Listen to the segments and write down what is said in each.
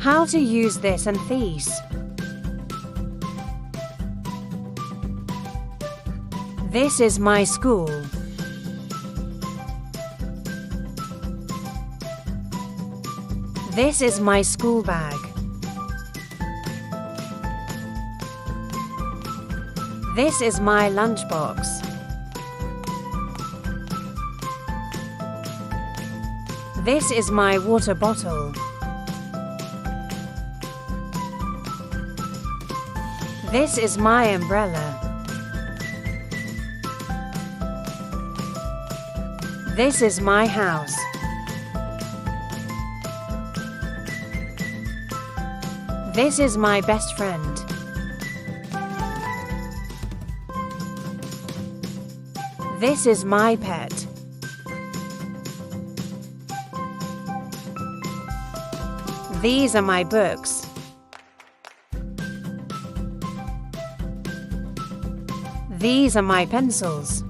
How to use this and these. This is my school. This is my school bag. This is my lunchbox. This is my water bottle. This is my umbrella. This is my house. This is my best friend. This is my pet. These are my books. These are my pencils.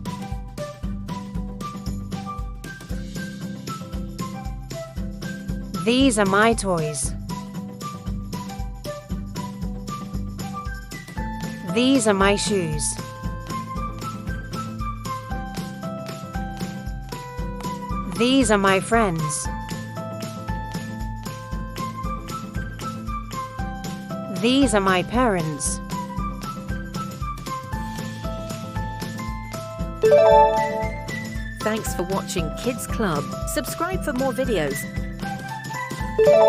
These are my toys. These are my shoes. These are my friends. These are my parents. Thanks for watching Kids Club. Subscribe for more videos.